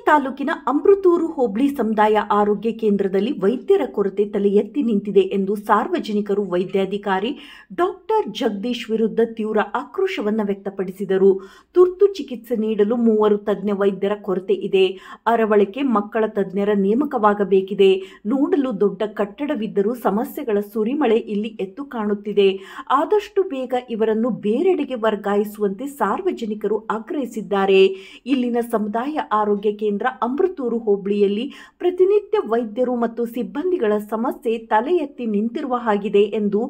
ತಾಲೂಕಿನ ಅಮೃತೂರು ಹೋಬಳಿ ಸಮುದಾಯ ಆರೋಗ್ಯ ಕೇಂದ್ರದಲ್ಲಿ ವೈದ್ಯರ ಕೊರತೆ ತಲೆ ಎತ್ತಿ ನಿಂತಿದೆ ಎಂದು ಸಾರ್ವಜನಿಕರು ವೈದ್ಯಾಧಿಕಾರಿ ಡಾಕ್ಟರ್ ಜಗದೀಶ್ ವಿರುದ್ಧ ತೀವ್ರ ಆಕ್ರೋಶವನ್ನು ವ್ಯಕ್ತಪಡಿಸಿದರು. ತುರ್ತು ಚಿಕಿತ್ಸೆ ನೀಡಲು 3 ತಜ್ಞ ವೈದ್ಯರ ಕೊರತೆ ಇದೆ. ಅರವಳಿಕೆ ಮಕ್ಕಳ ತಜ್ಞರ ನೇಮಕವಾಗಬೇಕಿದೆ. ನೋಡಲು ದೊಡ್ಡ ಕಟ್ಟಡವಿದ್ದರೂ ಸಮಸ್ಯೆಗಳ ಸುರಿಮಳೆ ಇಲ್ಲಿ ಎದ್ದು ಕಾಣುತ್ತಿದೆ. ಆದಷ್ಟು ಬೇಗ ಇವರನ್ನು ಬೇರೆಡೆಗೆ ವರ್ಗಾಯಿಸುವಂತೆ ಸಾರ್ವಜನಿಕರು ಆಗ್ರಹಿಸಿದ್ದಾರೆ. ಇಲ್ಲಿನ ಸಮುದಾಯ ಆರೋಗ್ಯ ಕೇಂದ್ರ ಅಮೃತೂರು ಹೋಬಳಿಯಲ್ಲಿ ಪ್ರತಿನಿತ್ಯ ವೈದ್ಯರು ಮತ್ತು ಸಿಬ್ಬಂದಿಗಳ ಸಮಸ್ಯೆ ತಲೆ ಎತ್ತಿ ನಿಂತಿರುವ ಹಾಗಿದೆ ಎಂದು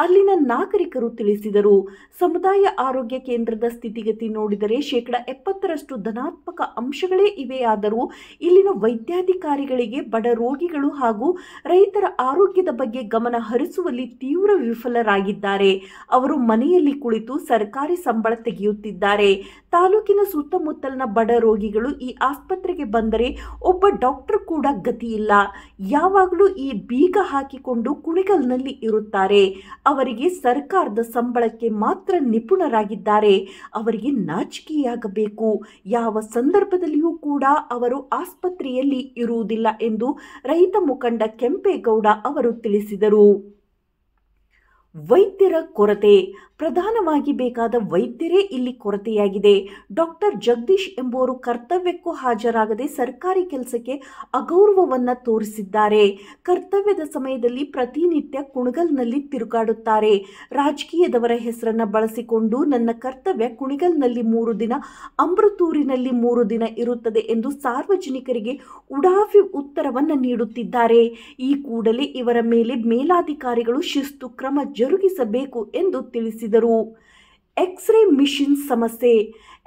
ಅಲ್ಲಿನ ನಾಗರಿಕರು ತಿಳಿಸಿದರು. ಸಮುದಾಯ ಆರೋಗ್ಯ ಕೇಂದ್ರದ ಸ್ಥಿತಿಗತಿ ನೋಡಿದರೆ 70% ಧನಾತ್ಮಕ ಅಂಶಗಳೇ ಇವೆಯಾದರೂ ಇಲ್ಲಿನ ವೈದ್ಯಾಧಿಕಾರಿಗಳಿಗೆ ಬಡ ರೋಗಿಗಳು ಹಾಗೂ ರೈತರ ಆರೋಗ್ಯದ ಬಗ್ಗೆ ಗಮನ ಹರಿಸುವಲ್ಲಿ ತೀವ್ರ ವಿಫಲರಾಗಿದ್ದಾರೆ. ಅವರು ಮನೆಯಲ್ಲಿ ಕುಳಿತು ಸರ್ಕಾರಿ ಸಂಬಳ ತೆಗೆಯುತ್ತಿದ್ದಾರೆ. ತಾಲೂಕಿನ ಸುತ್ತಮುತ್ತಲಿನ ಬಡ ರೋಗಿಗಳು ಈ ಆಸ್ಪತ್ರೆಗೆ ಬಂದರೆ ಒಬ್ಬ ಡಾಕ್ಟರ್ ಕೂಡ ಗತಿಯಿಲ್ಲ. ಯಾವಾಗಲೂ ಈ ಬೀಗ ಹಾಕಿಕೊಂಡು ಕುಣಿಗಲ್ನಲ್ಲಿ ಇರುತ್ತಾರೆ. ಅವರಿಗೆ ಸರ್ಕಾರದ ಸಂಬಳಕ್ಕೆ ಮಾತ್ರ ನಿಪುಣರಾಗಿದ್ದಾರೆ. ಅವರಿಗೆ ನಾಚಿಕೆಯಾಗಬೇಕು. ಯಾವ ಸಂದರ್ಭದಲ್ಲಿಯೂ ಕೂಡ ಅವರು ಆಸ್ಪತ್ರೆಯಲ್ಲಿ ಇರುವುದಿಲ್ಲ ಎಂದು ರೈತ ಮುಖಂಡ ಕೆಂಪೇಗೌಡ ಅವರು ತಿಳಿಸಿದರು. ವೈದ್ಯರ ಕೊರತೆ ಪ್ರಧಾನವಾಗಿ ಬೇಕಾದ ವೈದ್ಯರೇ ಇಲ್ಲಿ ಕೊರತೆಯಾಗಿದೆ. ಡಾಕ್ಟರ್ ಜಗದೀಶ್ ಎಂಬುವರು ಕರ್ತವ್ಯಕ್ಕೂ ಹಾಜರಾಗದೆ ಸರ್ಕಾರಿ ಕೆಲಸಕ್ಕೆ ಅಗೌರವವನ್ನು ತೋರಿಸಿದ್ದಾರೆ. ಕರ್ತವ್ಯದ ಸಮಯದಲ್ಲಿ ಪ್ರತಿನಿತ್ಯ ಕುಣಿಗಲ್ನಲ್ಲಿ ತಿರುಗಾಡುತ್ತಾರೆ. ರಾಜಕೀಯದವರ ಹೆಸರನ್ನು ಬಳಸಿಕೊಂಡು ನನ್ನ ಕರ್ತವ್ಯ ಕುಣಿಗಲ್ನಲ್ಲಿ 3 ದಿನ, ಅಮೃತೂರಿನಲ್ಲಿ 3 ದಿನ ಇರುತ್ತದೆ ಎಂದು ಸಾರ್ವಜನಿಕರಿಗೆ ಉಡಾಫಿ ಉತ್ತರವನ್ನು ನೀಡುತ್ತಿದ್ದಾರೆ. ಈ ಕೂಡಲೇ ಇವರ ಮೇಲೆ ಮೇಲಾಧಿಕಾರಿಗಳು ಶಿಸ್ತು ಕ್ರಮ ಜರುಗಿಸಬೇಕು ಎಂದು ತಿಳಿಸಿದರು. ಎಕ್ಸ್ರೇ ಮಿಷಿನ್ ಸಮಸ್ಯೆ.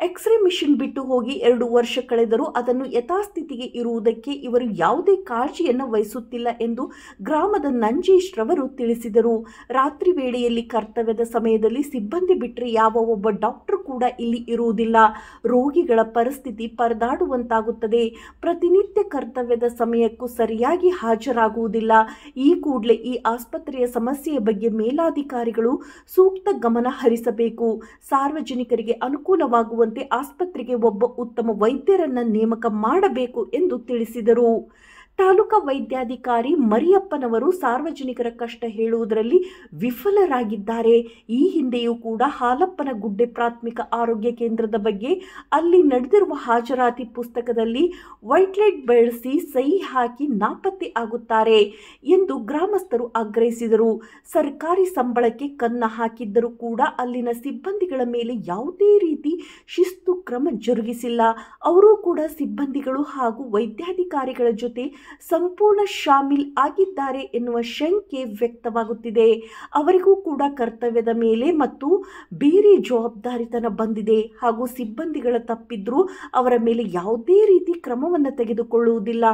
ಎಕ್ಸ್ರೇ ಮಿಷಿನ್ ಬಿಟ್ಟು ಹೋಗಿ 2 ವರ್ಷ ಕಳೆದರೂ ಅದನ್ನು ಯಥಾಸ್ಥಿತಿಗೆ ಇರುವುದಕ್ಕೆ ಇವರು ಯಾವುದೇ ಕಾಳಜಿಯನ್ನು ವಹಿಸುತ್ತಿಲ್ಲ ಎಂದು ಗ್ರಾಮದ ನಂಜೇಶ್ ರವರು ತಿಳಿಸಿದರು. ರಾತ್ರಿ ವೇಳೆಯಲ್ಲಿ ಕರ್ತವ್ಯದ ಸಮಯದಲ್ಲಿ ಸಿಬ್ಬಂದಿ ಬಿಟ್ಟರೆ ಯಾವ ಒಬ್ಬ ಡಾಕ್ಟರ್ ಕೂಡ ಇಲ್ಲಿ ಇರುವುದಿಲ್ಲ. ರೋಗಿಗಳ ಪರಿಸ್ಥಿತಿ ಪರದಾಡುವಂತಾಗುತ್ತದೆ. ಪ್ರತಿನಿತ್ಯ ಕರ್ತವ್ಯದ ಸಮಯಕ್ಕೂ ಸರಿಯಾಗಿ ಹಾಜರಾಗುವುದಿಲ್ಲ. ಈ ಕೂಡಲೇ ಈ ಆಸ್ಪತ್ರೆಯ ಸಮಸ್ಯೆಯ ಬಗ್ಗೆ ಮೇಲಾಧಿಕಾರಿಗಳು ಸೂಕ್ತ ಗಮನ ಹರಿಸಬೇಕು. ಸಾರ್ವಜನಿಕರಿಗೆ ಅನುಕೂಲವಾಗುವ ಆಸ್ಪತ್ರೆಗೆ ಒಬ್ಬ ಉತ್ತಮ ವೈದ್ಯರನ್ನ ನೇಮಕ ಮಾಡಬೇಕು ಎಂದು ತಿಳಿಸಿದರು. ತಾಲೂಕಾ ವೈದ್ಯಾಧಿಕಾರಿ ಮರಿಯಪ್ಪನವರು ಸಾರ್ವಜನಿಕರ ಕಷ್ಟ ಹೇಳುವುದರಲ್ಲಿ ವಿಫಲರಾಗಿದ್ದಾರೆ. ಈ ಹಿಂದೆಯೂ ಕೂಡ ಹಾಲಪ್ಪನ ಗುಡ್ಡೆ ಪ್ರಾಥಮಿಕ ಆರೋಗ್ಯ ಕೇಂದ್ರದ ಬಗ್ಗೆ ಅಲ್ಲಿ ನಡೆದಿರುವ ಹಾಜರಾತಿ ಪುಸ್ತಕದಲ್ಲಿ ವೈಟ್ಲೈಟ್ ಬಳಸಿ ಸಹಿ ಹಾಕಿ ನಾಪತ್ತೆ ಆಗುತ್ತಾರೆ ಎಂದು ಗ್ರಾಮಸ್ಥರು ಆಗ್ರಹಿಸಿದರು. ಸರ್ಕಾರಿ ಸಂಬಳಕ್ಕೆ ಕನ್ನ ಹಾಕಿದ್ದರೂ ಕೂಡ ಅಲ್ಲಿನ ಸಿಬ್ಬಂದಿಗಳ ಮೇಲೆ ಯಾವುದೇ ರೀತಿ ಶಿಸ್ತು ಕ್ರಮ ಜರುಗಿಸಿಲ್ಲ. ಅವರು ಕೂಡ ಸಿಬ್ಬಂದಿಗಳು ಹಾಗೂ ವೈದ್ಯಾಧಿಕಾರಿಗಳ ಜೊತೆ ಸಂಪೂರ್ಣ ಶಾಮೀಲ್ ಆಗಿದ್ದಾರೆ ಎನ್ನುವ ಶಂಕೆ ವ್ಯಕ್ತವಾಗುತ್ತಿದೆ. ಅವರಿಗೂ ಕೂಡ ಕರ್ತವ್ಯದ ಮೇಲೆ ಮತ್ತು ಬೇರೆ ಜವಾಬ್ದಾರಿತನ ಬಂದಿದೆ ಹಾಗೂ ಸಿಬ್ಬಂದಿಗಳ ತಪ್ಪಿದ್ರೂ ಅವರ ಮೇಲೆ ಯಾವುದೇ ರೀತಿ ಕ್ರಮವನ್ನು ತೆಗೆದುಕೊಳ್ಳುವುದಿಲ್ಲ.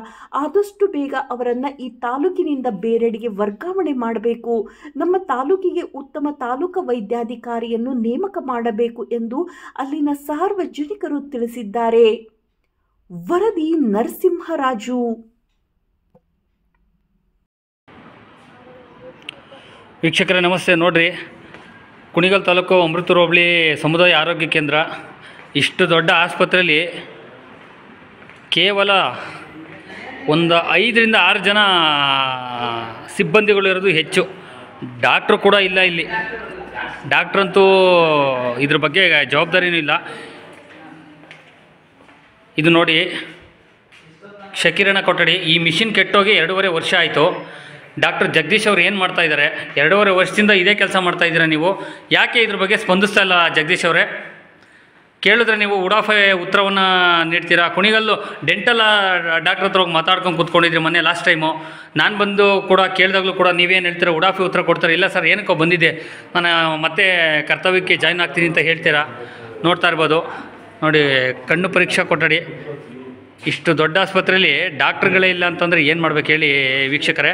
ಆದಷ್ಟು ಬೇಗ ಅವರನ್ನು ಈ ತಾಲೂಕಿನಿಂದ ಬೇರೆಡೆಗೆ ವರ್ಗಾವಣೆ ಮಾಡಬೇಕು. ನಮ್ಮ ತಾಲೂಕಿಗೆ ಉತ್ತಮ ತಾಲೂಕಾ ವೈದ್ಯಾಧಿಕಾರಿಯನ್ನು ನೇಮಕ ಮಾಡಬೇಕು ಎಂದು ಅಲ್ಲಿನ ಸಾರ್ವಜನಿಕರು ತಿಳಿಸಿದ್ದಾರೆ. ವರದಿ ನರಸಿಂಹರಾಜು. ವೀಕ್ಷಕರೇ ನಮಸ್ತೆ. ನೋಡ್ರಿ, ಕುಣಿಗಲ್ ತಾಲೂಕು ಅಮೃತೂರು ಹೋಬಳಿ ಸಮುದಾಯ ಆರೋಗ್ಯ ಕೇಂದ್ರ ಇಷ್ಟು ದೊಡ್ಡ ಆಸ್ಪತ್ರೆಯಲ್ಲಿ ಕೇವಲ ಒಂದು 5 ರಿಂದ 6 ಜನ ಸಿಬ್ಬಂದಿಗಳು ಇರೋದು ಹೆಚ್ಚು. ಡಾಕ್ಟ್ರು ಕೂಡ ಇಲ್ಲ ಇಲ್ಲಿ. ಡಾಕ್ಟ್ರಂತೂ ಇದ್ರ ಬಗ್ಗೆ ಜವಾಬ್ದಾರಿನೂ ಇಲ್ಲ. ಇದು ನೋಡಿ, ಕ್ಷಕಿರಣ ಕೊಠಡಿ. ಈ ಮಿಷಿನ್ ಕೆಟ್ಟೋಗಿ 2.5 ವರ್ಷ ಆಯಿತು. ಡಾಕ್ಟರ್ ಜಗದೀಶ್ ಅವರು ಏನು ಮಾಡ್ತಾ ಇದ್ದಾರೆ? 2.5 ವರ್ಷದಿಂದ ಇದೇ ಕೆಲಸ ಮಾಡ್ತಾ ಇದ್ದೀರಾ ನೀವು. ಯಾಕೆ ಇದ್ರ ಬಗ್ಗೆ ಸ್ಪಂದಿಸ್ತಾ ಇಲ್ಲ ಜಗದೀಶ್ ಅವರೇ? ಕೇಳಿದ್ರೆ ನೀವು ಉಡಾಫೆ ಉತ್ತರವನ್ನು ನೀಡ್ತೀರಾ. ಕುಣಿಗಲ್ಲು ಡೆಂಟಲ್ ಡಾಕ್ಟ್ರ್ ಹತ್ರ ಹೋಗಿ ಮಾತಾಡ್ಕೊಂಡು ಕೂತ್ಕೊಂಡಿದ್ರಿ ಮೊನ್ನೆ ಲಾಸ್ಟ್ ಟೈಮು. ನಾನು ಬಂದು ಕೂಡ ಕೇಳಿದಾಗಲೂ ಕೂಡ ನೀವೇನು ಹೇಳ್ತೀರಾ? ಉಡಾಫೆ ಉತ್ತರ ಕೊಡ್ತಾರೆ. ಇಲ್ಲ ಸರ್, ಏನಕ್ಕೋ ಬಂದಿದ್ದೆ, ನಾನು ಮತ್ತೆ ಕರ್ತವ್ಯಕ್ಕೆ ಜಾಯ್ನ್ ಆಗ್ತೀನಿ ಅಂತ ಹೇಳ್ತೀರಾ. ನೋಡ್ತಾ ಇರ್ಬೋದು ನೋಡಿ, ಕಣ್ಣು ಪರೀಕ್ಷಾ ಕೊಠಡಿ. ಇಷ್ಟು ದೊಡ್ಡ ಆಸ್ಪತ್ರೆಯಲ್ಲಿ ಡಾಕ್ಟ್ರುಗಳೇ ಇಲ್ಲ ಅಂತಂದರೆ ಏನು ಮಾಡ್ಬೇಕು ಹೇಳಿ ವೀಕ್ಷಕರೇ?